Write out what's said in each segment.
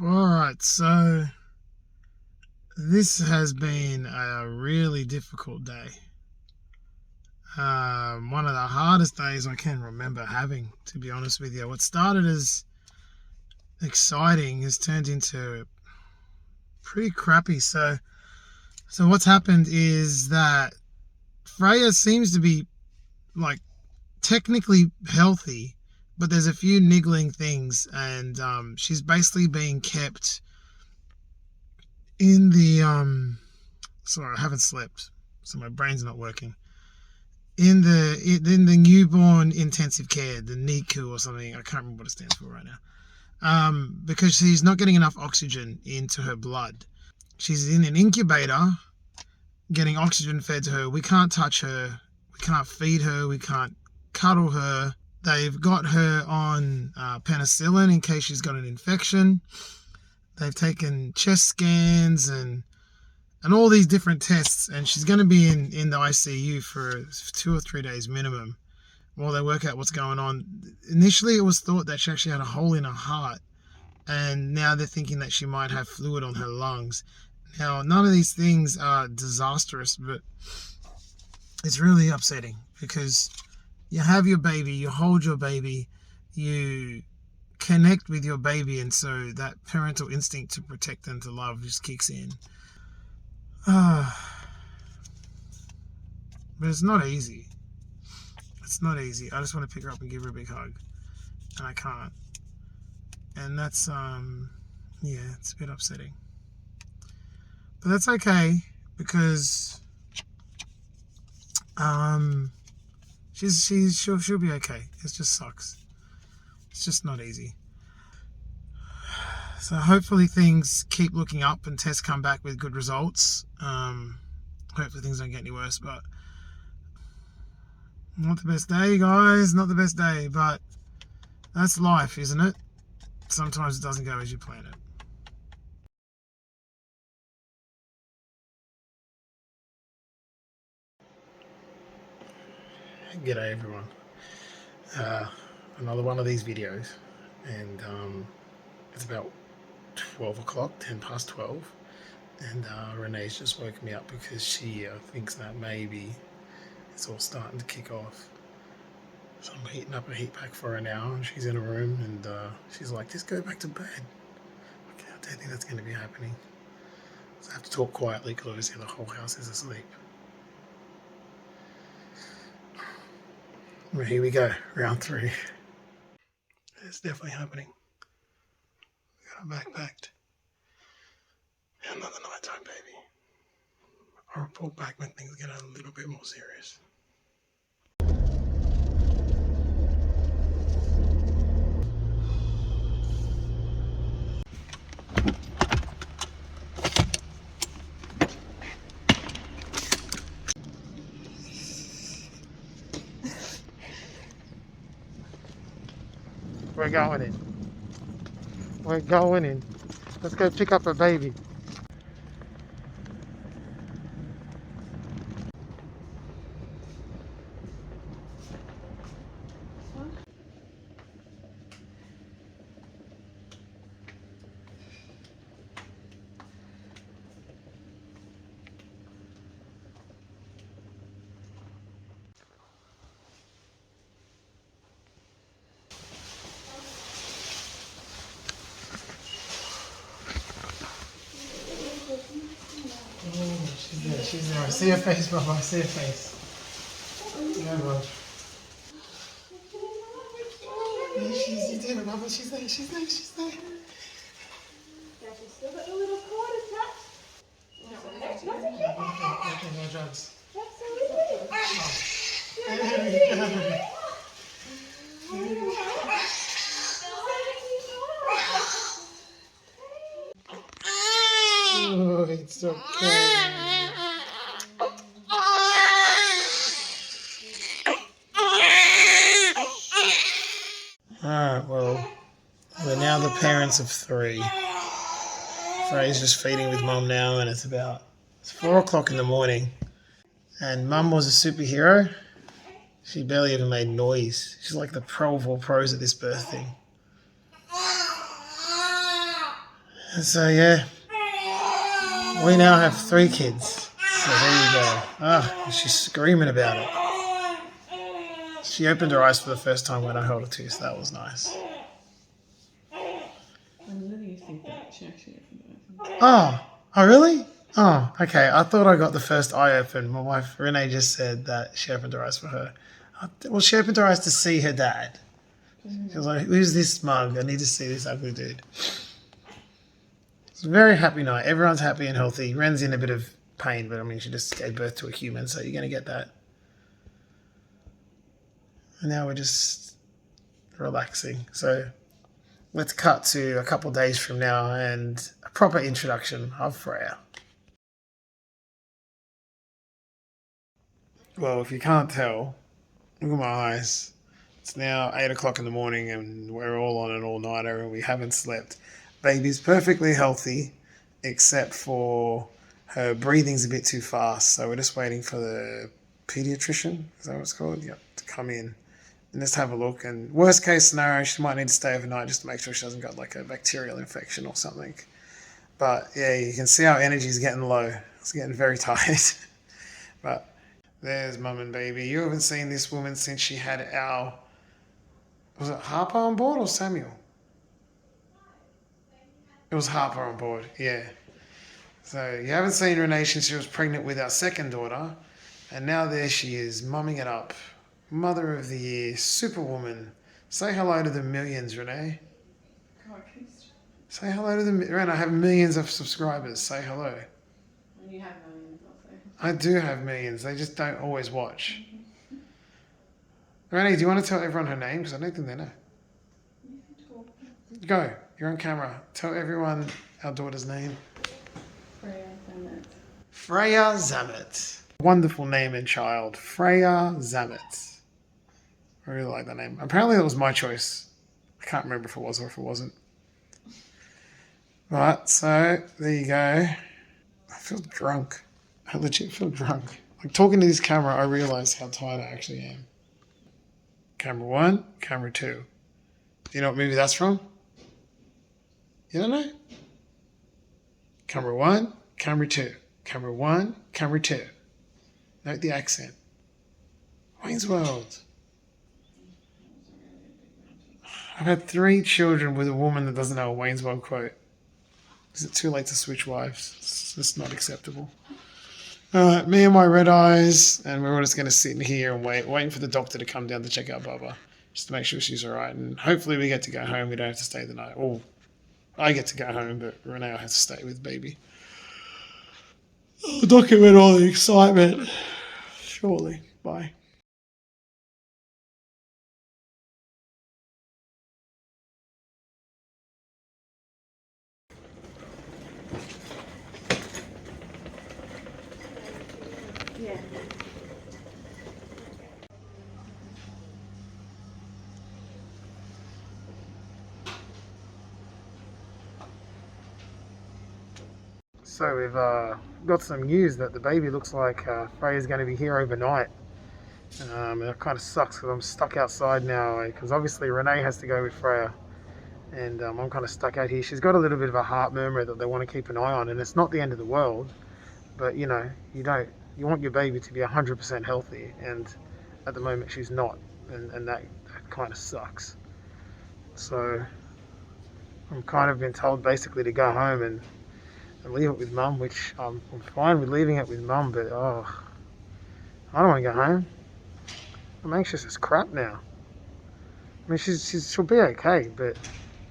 Alright, so this has been a really difficult day. One of the hardest days I can remember having, to be honest with you. What started as exciting has turned into pretty crappy. So what's happened is that Freya seems to be like technically healthy, but there's a few niggling things, and she's basically being kept in the sorry, I haven't slept, so my brain's not working. In the newborn intensive care, the NICU or something, I can't remember what it stands for right now. Because she's not getting enough oxygen into her blood. She's in an incubator, getting oxygen fed to her. We can't touch her. We can't feed her. We can't cuddle her. They've got her on penicillin in case she's got an infection. They've taken chest scans and all these different tests, and she's going to be in the ICU for 2 or 3 days minimum while they work out what's going on. Initially, it was thought that she actually had a hole in her heart, and now they're thinking that she might have fluid on her lungs. Now, none of these things are disastrous, but it's really upsetting because you have your baby, you hold your baby, you connect with your baby, and so that parental instinct to protect and to love just kicks in. But it's not easy. It's not easy. I just want to pick her up and give her a big hug, and I can't. And that's yeah, it's a bit upsetting. But that's okay because she'll be okay. It just sucks. It's just not easy. So hopefully things keep looking up and tests come back with good results. Hopefully things don't get any worse, but not the best day, guys. Not the best day, but that's life, isn't it? Sometimes it doesn't go as you plan it. G'day everyone. Another one of these videos, and it's about 12 o'clock, 10 past 12, and Renee's just woke me up because she thinks that maybe it's all starting to kick off. So I'm heating up a heat pack for her now, and she's in a room, and she's like, just go back to bed. Okay, I don't think that's going to be happening. So I have to talk quietly because obviously the whole house is asleep. Well, here we go, round 3. It's definitely happening. We got her backpacked. Another nighttime baby. I'll report back when things get a little bit more serious. We're going in. We're going in. Let's go pick up a baby. She's there. I see her face, Mama. I see her face. Yeah, bro. Yeah, she's there, Mama. She's there. She's there. She's there. Yeah, she's still got the little cord attached. No drugs. That's so easy. There we go. Oh, it's okay. Alright, well, we're now the parents of 3. Freya's just feeding with Mum now, and it's 4 o'clock in the morning. And Mum was a superhero. She barely even made noise. She's like the pro of all pros at this birth thing. And so yeah, we now have 3 kids. So there you go. Ah, she's screaming about it. She opened her eyes for the first time when I held her too, so that was nice. I'm letting you think that she actually opened it. Oh, really? Oh, okay. I thought I got the first eye open. My wife Renee just said that she opened her eyes for her. Well, she opened her eyes to see her dad. She was like, "Who's this mug? I need to see this ugly dude." It's a very happy night. Everyone's happy and healthy. Ren's in a bit of pain, but I mean, she just gave birth to a human, so you're going to get that. And now we're just relaxing. So let's cut to a couple of days from now and a proper introduction of Freya. Well, if you can't tell, look at my eyes. It's now 8 o'clock in the morning and we're all on an all-nighter and we haven't slept. Baby's perfectly healthy, except for her breathing's a bit too fast. So we're just waiting for the pediatrician, is that what it's called? Yep, to come in and just have a look. And worst case scenario, she might need to stay overnight just to make sure she hasn't got like a bacterial infection or something. But yeah, you can see our energy's getting low. It's getting very tired. But there's mum and baby. You haven't seen this woman since she had our... Was it Harper on board or Samuel? It was Harper on board, yeah. So you haven't seen Renee since she was pregnant with our second daughter. And now there she is, mumming it up. Mother of the Year, Superwoman. Say hello to the millions, Renee. Say hello to the... Renee, I have millions of subscribers. Say hello. When you have millions, I'll say. I do have millions. They just don't always watch. Renee, do you want to tell everyone her name? Because I don't think they know. Go. You're on camera. Tell everyone our daughter's name. Freya Zamet. Freya Zamet. Wonderful name and child. Freya Zamet. I really like that name. Apparently that was my choice. I can't remember if it was or if it wasn't. Right, so there you go. I feel drunk. I legit feel drunk. Like talking to this camera, I realise how tired I actually am. Camera 1, camera 2. Do you know what movie that's from? You don't know? Camera 1, camera 2. Camera 1, camera 2. Note the accent. Wayne's World. I've had 3 children with a woman that doesn't know a Wayne's World quote. Is it too late to switch wives? It's just not acceptable. Alright, me and my red eyes, and we're all just going to sit in here and waiting for the doctor to come down to check out Bubba, just to make sure she's alright. And hopefully we get to go home, we don't have to stay the night. Or I get to go home, but Renee will have to stay with baby. I'll document all the excitement shortly. Bye. Yeah. So we've got some news that the baby looks like Freya's going to be here overnight. And it kind of sucks because I'm stuck outside now because obviously Renee has to go with Freya. And I'm kind of stuck out here. She's got a little bit of a heart murmur that they want to keep an eye on, and it's not the end of the world, but you know, you want your baby to be 100% healthy, and at the moment she's not, and that kind of sucks. So I'm kind of been told basically to go home and leave it with mum, which I'm fine with leaving it with mum, but oh, I don't want to go home. I'm anxious as crap now. I mean, she'll be okay, but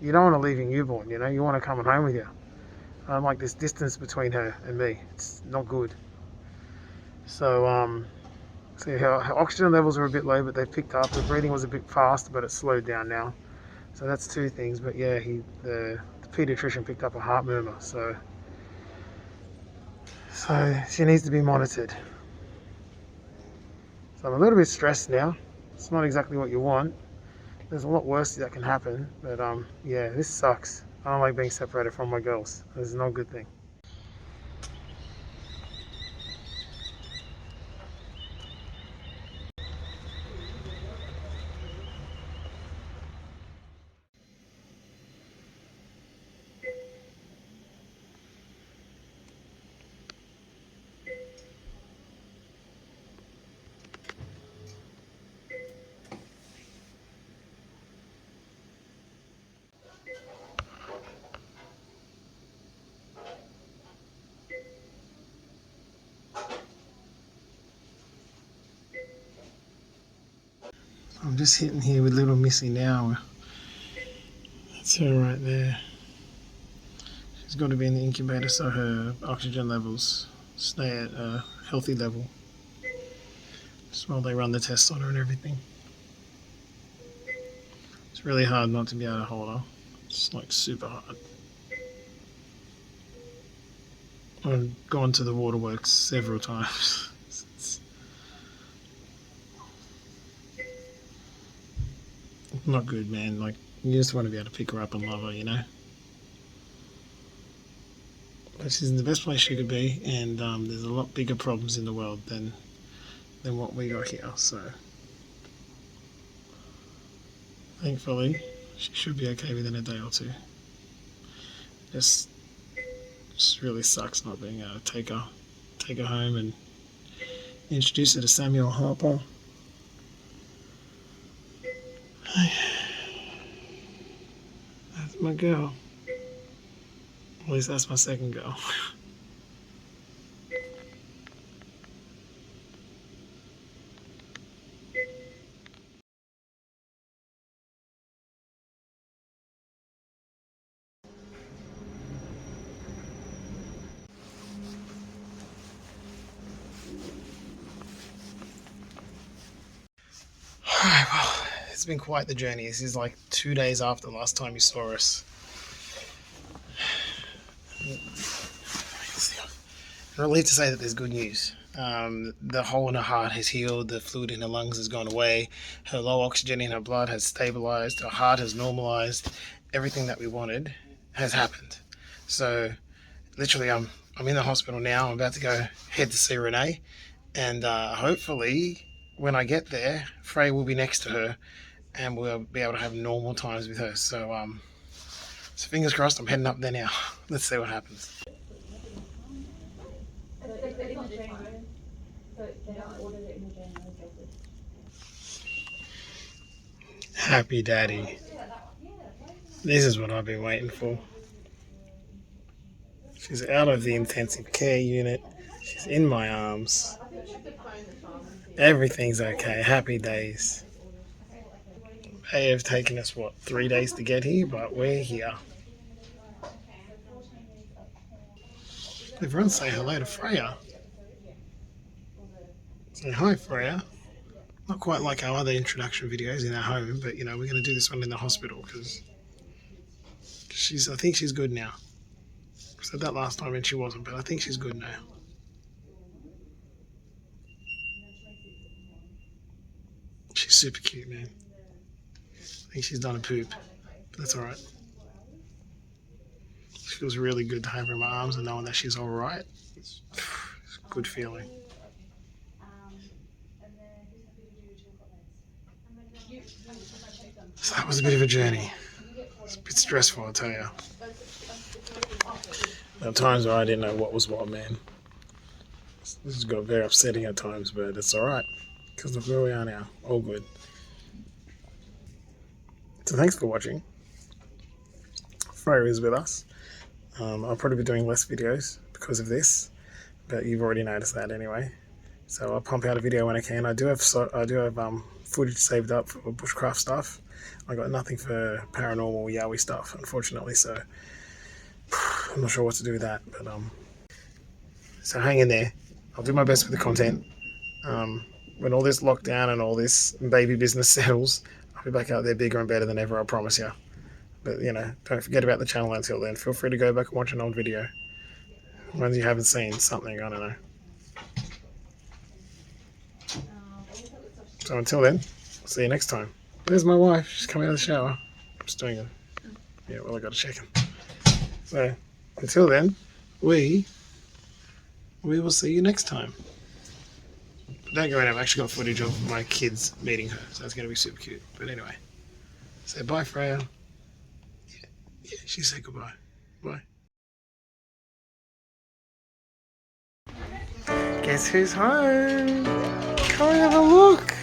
you don't want to leave your newborn, you know, you want to come home with you. I don't like this distance between her and me. It's not good. So, see, her oxygen levels are a bit low, but they've picked up. Her breathing was a bit fast, but it's slowed down now. So that's 2 things. But yeah, the pediatrician picked up a heart murmur. So she needs to be monitored. So I'm a little bit stressed now. It's not exactly what you want. There's a lot worse that can happen, but yeah, this sucks. I don't like being separated from my girls. This is not a good thing. I'm just hitting here with little Missy now. That's her right there. She's got to be in the incubator so her oxygen levels stay at a healthy level. Just while they run the tests on her and everything. It's really hard not to be able to hold her. It's like super hard. I've gone to the waterworks several times. It's not good, man. Like, you just want to be able to pick her up and love her, you know? But she's in the best place she could be, and there's a lot bigger problems in the world than what we got here, so thankfully she should be okay within a day or two. Just really sucks not being able to take her home and introduce her to Samuel Harper. That's my girl. At least that's my second girl. Alright, well, it's been quite the journey. This is like 2 days after the last time you saw us. I'm relieved to say that there's good news. The hole in her heart has healed, the fluid in her lungs has gone away, her low oxygen in her blood has stabilized, her heart has normalized. Everything that we wanted has happened. So literally I'm in the hospital now. I'm about to go head to see Renee, and hopefully when I get there, Freya will be next to her and we'll be able to have normal times with her. So fingers crossed. I'm heading up there now. Let's see what happens. Happy daddy. This is what I've been waiting for. She's out of the intensive care unit. She's in my arms. Everything's okay. Happy days. They have taken us, 3 days to get here, but we're here. Everyone say hello to Freya. Say hi, Freya. Not quite like our other introduction videos in our home, but we're going to do this one in the hospital because I think she's good now. I said that last time and she wasn't, but I think she's good now. She's super cute, man. I think she's done a poop, but that's alright. It feels really good to have her in my arms and knowing that she's alright. It's a good feeling. So that was a bit of a journey. It's a bit stressful, I'll tell you. There were times where I didn't know what was what, man. This has got very upsetting at times, but it's alright. Because of where we are now. All good. So thanks for watching. Freya is with us. I'll probably be doing less videos because of this, but you've already noticed that anyway. So I'll pump out a video when I can. I do have footage saved up for Bushcraft stuff. I got nothing for Paranormal Yowie stuff, unfortunately. So I'm not sure what to do with that, but so hang in there. I'll do my best with the content. When all this lockdown and all this baby business settles, I'll be back out there bigger and better than ever, I promise you. But, don't forget about the channel until then. Feel free to go back and watch an old video. Ones you haven't seen, something, I don't know. So until then, I'll see you next time. There's my wife. She's coming out of the shower. I'm just doing it. Yeah, well, I got to check him. So until then, we will see you next time. Don't go in. I've actually got footage of my kids meeting her, so that's going to be super cute. But anyway, say bye, Freya. Yeah, she said goodbye. Bye. Guess who's home? Come and have a look.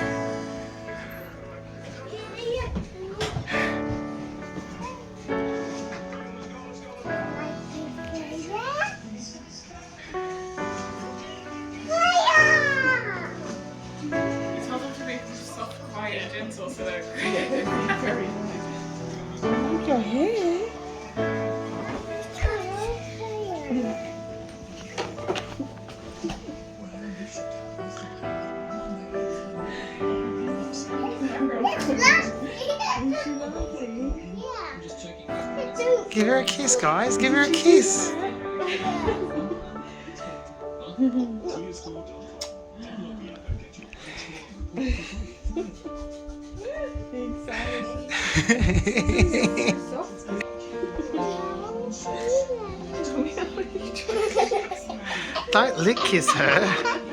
Gentle. Give her a kiss, guys. Give her a kiss. Don't lick kiss her.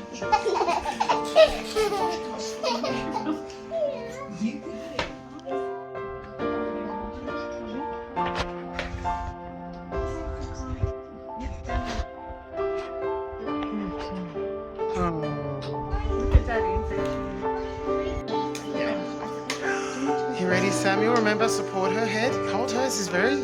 You ready, Samuel? Remember, support her head. Hold her. This is very